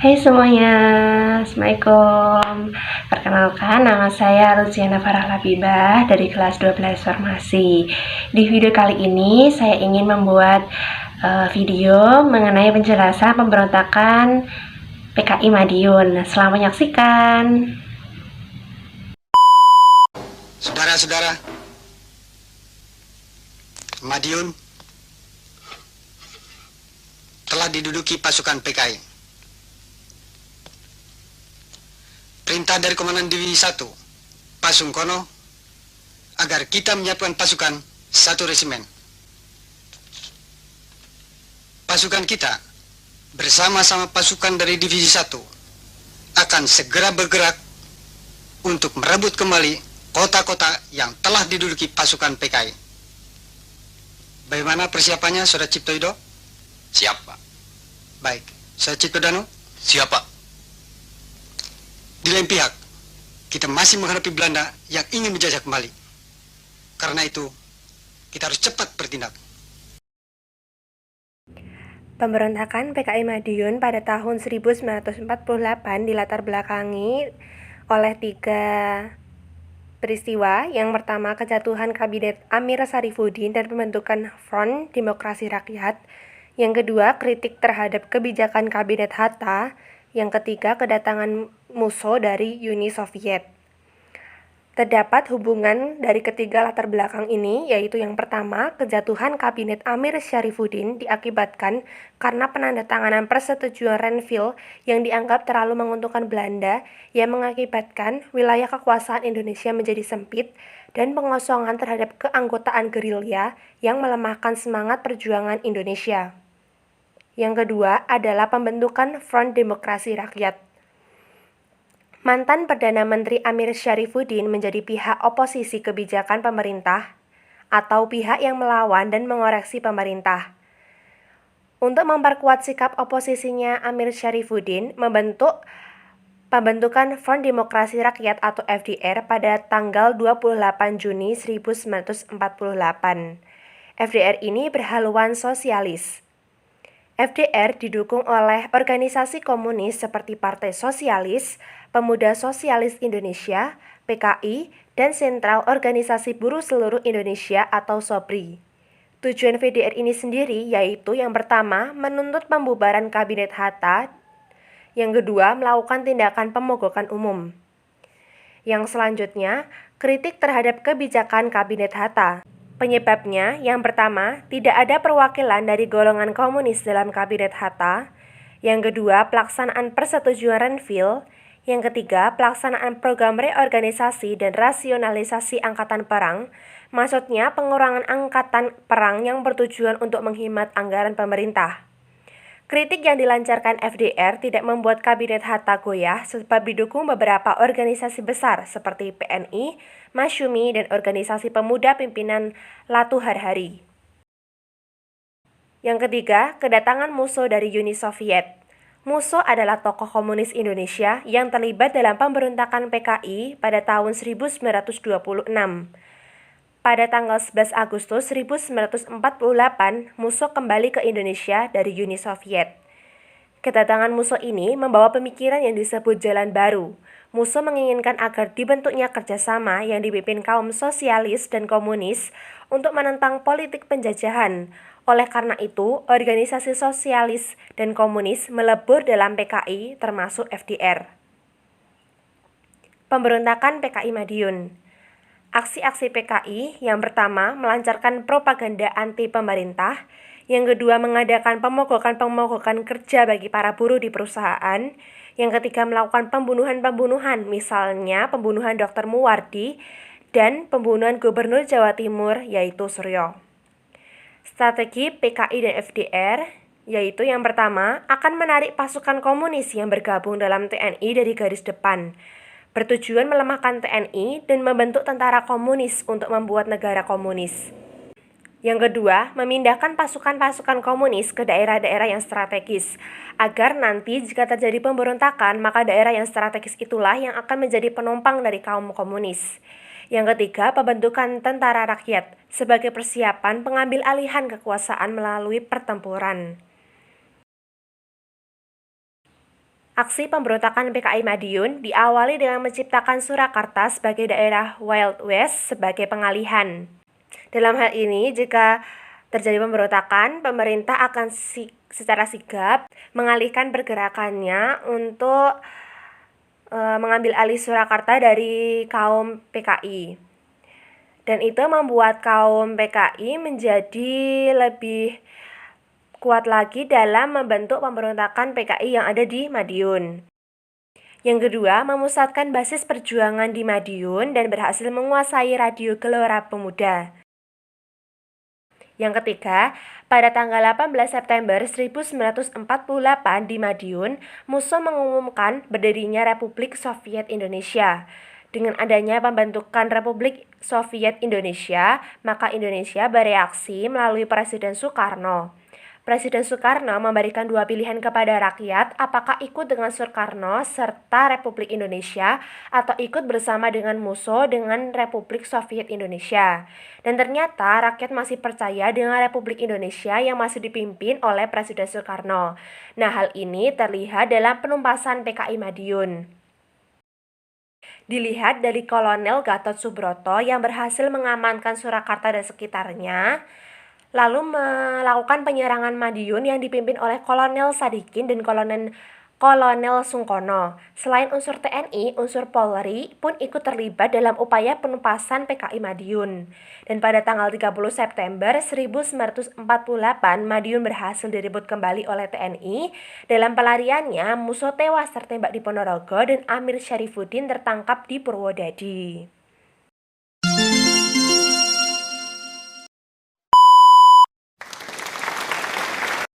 Hai semuanya, Assalamualaikum. Perkenalkan, nama saya Luciana Farah Labibah dari kelas 12 Farmasi. Di video kali ini saya ingin membuat video mengenai penjelasan pemberontakan PKI Madiun. Selamat menyaksikan. Saudara-saudara, Madiun telah diduduki pasukan PKI. Perintah dari Komandan Divisi 1, Pasungkono, agar kita menyiapkan pasukan satu resimen. Pasukan kita bersama-sama pasukan dari Divisi 1 akan segera bergerak untuk merebut kembali kota-kota yang telah diduduki pasukan PKI. Bagaimana persiapannya, Saudara Ciptoido? Siap, Pak. Baik. Saudara Ciptodano? Siap, Pak. Di lain pihak, kita masih menghadapi Belanda yang ingin menjajah kembali. Karena itu, kita harus cepat bertindak. Pemberontakan PKI Madiun pada tahun 1948 dilatar belakangi oleh 3 peristiwa. Yang pertama, kejatuhan Kabinet Amir Syarifuddin dan pembentukan Front Demokrasi Rakyat. Yang kedua, kritik terhadap kebijakan Kabinet Hatta. Yang ketiga, kedatangan musuh dari Uni Soviet. Terdapat hubungan dari ketiga latar belakang ini, yaitu yang pertama, kejatuhan Kabinet Amir Syarifuddin diakibatkan karena penandatanganan persetujuan Renville yang dianggap terlalu menguntungkan Belanda, yang mengakibatkan wilayah kekuasaan Indonesia menjadi sempit, dan pengosongan terhadap keanggotaan gerilya yang melemahkan semangat perjuangan Indonesia. Yang kedua adalah pembentukan Front Demokrasi Rakyat. Mantan Perdana Menteri Amir Syarifuddin menjadi pihak oposisi kebijakan pemerintah atau pihak yang melawan dan mengoreksi pemerintah. Untuk memperkuat sikap oposisinya, Amir Syarifuddin membentuk pembentukan Front Demokrasi Rakyat atau FDR pada tanggal 28 Juni 1948. FDR ini berhaluan sosialis. FDR didukung oleh organisasi komunis seperti Partai Sosialis, Pemuda Sosialis Indonesia, PKI, dan Sentral Organisasi Buruh Seluruh Indonesia atau SOBRI. Tujuan FDR ini sendiri yaitu yang pertama, menuntut pembubaran Kabinet Hatta, yang kedua, melakukan tindakan pemogokan umum. Yang selanjutnya, kritik terhadap kebijakan Kabinet Hatta. Penyebabnya, yang pertama, tidak ada perwakilan dari golongan komunis dalam Kabinet Hatta. Yang kedua, pelaksanaan persetujuan Renville. Yang ketiga, pelaksanaan program reorganisasi dan rasionalisasi angkatan perang. Maksudnya, pengurangan angkatan perang yang bertujuan untuk menghemat anggaran pemerintah. Kritik yang dilancarkan FDR tidak membuat Kabinet Hatta goyah sebab didukung beberapa organisasi besar seperti PNI, Masyumi, dan organisasi pemuda pimpinan Latu Harhari. Yang ketiga, kedatangan musuh dari Uni Soviet. Musuh adalah tokoh komunis Indonesia yang terlibat dalam pemberontakan PKI pada tahun 1926. Pada tanggal 11 Agustus 1948, musuh kembali ke Indonesia dari Uni Soviet. Kedatangan musuh ini membawa pemikiran yang disebut jalan baru. Musuh menginginkan agar dibentuknya kerjasama yang dipimpin kaum sosialis dan komunis untuk menentang politik penjajahan. Oleh karena itu, organisasi sosialis dan komunis melebur dalam PKI termasuk FDR. Pemberontakan PKI Madiun. Aksi-aksi PKI yang pertama melancarkan propaganda anti pemerintah, yang kedua mengadakan pemogokan kerja bagi para buruh di perusahaan, yang ketiga melakukan pembunuhan-pembunuhan, misalnya pembunuhan Dr. Muwardi dan pembunuhan Gubernur Jawa Timur yaitu Suryo. Strategi PKI dan FDR yaitu yang pertama akan menarik pasukan komunis yang bergabung dalam TNI dari garis depan, bertujuan melemahkan TNI dan membentuk tentara komunis untuk membuat negara komunis. Yang kedua, memindahkan pasukan-pasukan komunis ke daerah-daerah yang strategis, agar nanti jika terjadi pemberontakan, maka daerah yang strategis itulah yang akan menjadi penumpang dari kaum komunis. Yang ketiga, pembentukan tentara rakyat sebagai persiapan pengambil alihan kekuasaan melalui pertempuran. Aksi pemberontakan PKI Madiun diawali dengan menciptakan Surakarta sebagai daerah Wild West sebagai pengalihan. Dalam hal ini, jika terjadi pemberontakan, pemerintah akan secara sigap mengalihkan pergerakannya untuk mengambil alih Surakarta dari kaum PKI. Dan itu membuat kaum PKI menjadi lebih kuat lagi dalam membentuk pemberontakan PKI yang ada di Madiun. Yang kedua, memusatkan basis perjuangan di Madiun dan berhasil menguasai Radio Gelora Pemuda. Yang ketiga, pada tanggal 18 September 1948 di Madiun, Musso mengumumkan berdirinya Republik Soviet Indonesia. Dengan adanya pembentukan Republik Soviet Indonesia, maka Indonesia bereaksi melalui Presiden Soekarno. Presiden Soekarno memberikan dua pilihan kepada rakyat, apakah ikut dengan Soekarno serta Republik Indonesia atau ikut bersama dengan Musso dengan Republik Soviet Indonesia. Dan ternyata rakyat masih percaya dengan Republik Indonesia yang masih dipimpin oleh Presiden Soekarno. Nah, hal ini terlihat dalam penumpasan PKI Madiun. Dilihat dari Kolonel Gatot Subroto yang berhasil mengamankan Surakarta dan sekitarnya, lalu melakukan penyerangan Madiun yang dipimpin oleh Kolonel Sadikin dan Kolonel Sungkono. Selain unsur TNI, unsur Polri pun ikut terlibat dalam upaya penumpasan PKI Madiun. Dan pada tanggal 30 September 1948, Madiun berhasil direbut kembali oleh TNI. Dalam pelariannya, Musso tewas tertembak di Ponorogo dan Amir Syarifuddin tertangkap di Purwodadi.